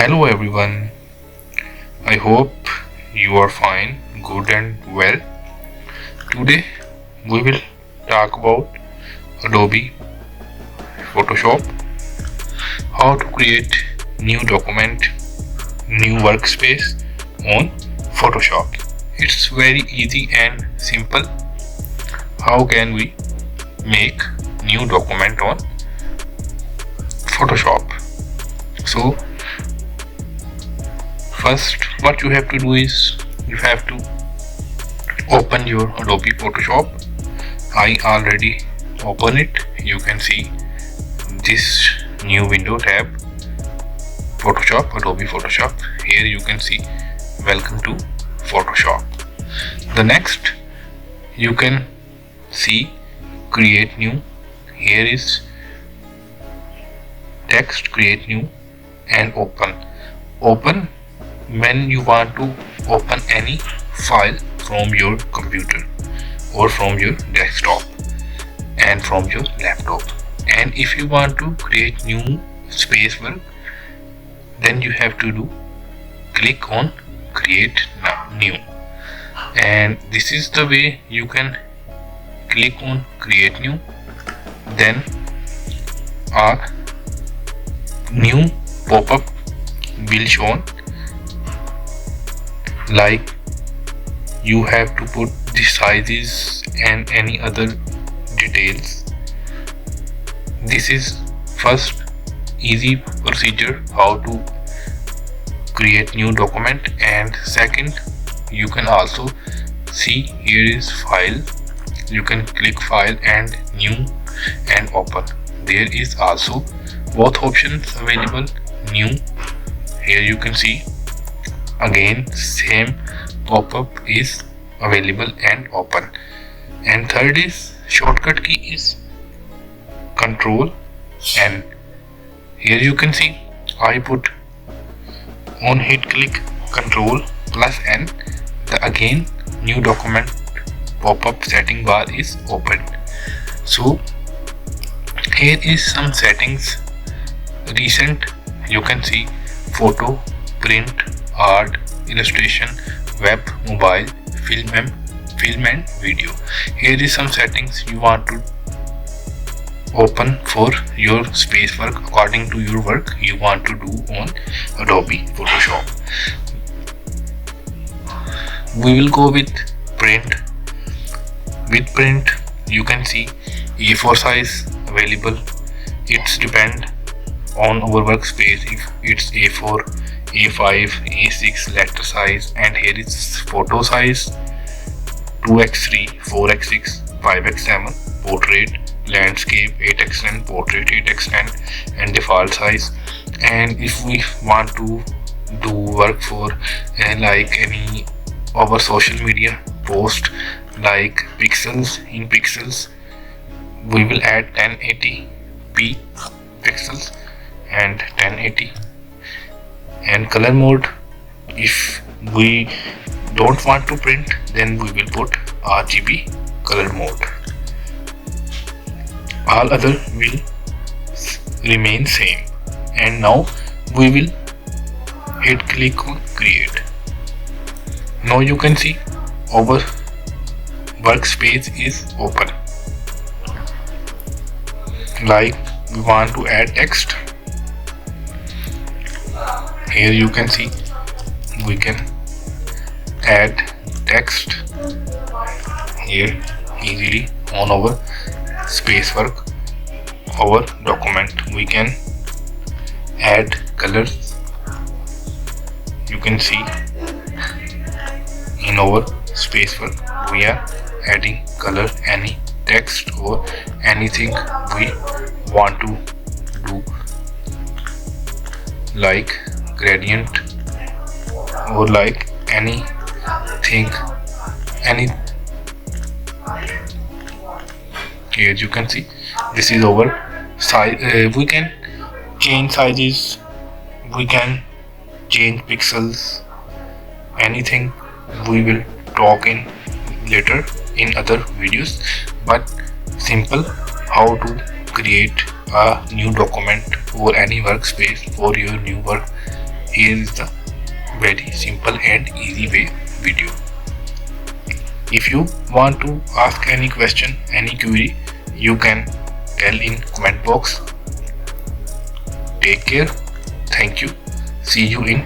Hello everyone, I hope you are fine, good and well. Today we will talk about Adobe Photoshop, how to create new document, new workspace on Photoshop. It's very easy and simple. How can we make new document on Photoshop? So first what you have to do is you have to open your Adobe Photoshop. I already open it. You can see this new window tab, Photoshop, Adobe Photoshop. Here you can see welcome to Photoshop. The next you can see create new. Here is text, create new and open when you want to open any file from your computer or from your desktop and from your laptop. And if you want to create new space work, then you have to do click on create new, and this is the way you can click on create new. Then a new pop-up will show, like you have to put the sizes and any other details. This is first easy procedure how to create new document, and second you can also see here is file. You can click file and new and open. There is also both options available, new. Here you can see again same pop-up is available and open. And third is shortcut key is Control N. Here you can see I put on hit click Control plus N. The again new document pop-up setting bar is opened. So here is some settings recent. You can see photo, print, art, illustration, web, mobile, film and video. Here is some settings you want to open for your space work according to your work you want to do on Adobe Photoshop. We will go with print. With print you can see A4 size available. It's depend on our workspace if it's A4, A5, A6 letter size. And here is photo size 2x3, 4x6, 5x7, portrait, landscape 8x10, portrait 8x10 and default size. And if we want to do work for like any our social media post like pixels, in pixels we will add 1080p pixels and 1080. And color mode, if we don't want to print then we will put RGB color mode. All other will remain same. And now we will hit click on create. Now you can see our workspace is open. Like we want to add text. Here you can see we can add text here easily on our space work, our document. We can add colors. You can see in our space work we are adding color, any text or anything we want to do, like gradient or like anything, any. Here you can see this is our size. We can change sizes, we can change pixels, anything we will talk in later in other videos. But simple how to create a new document or any workspace for your new work here is the very simple and easy way video. If you want to ask any question, any query, you can tell in comment box. Take care. Thank you. See you in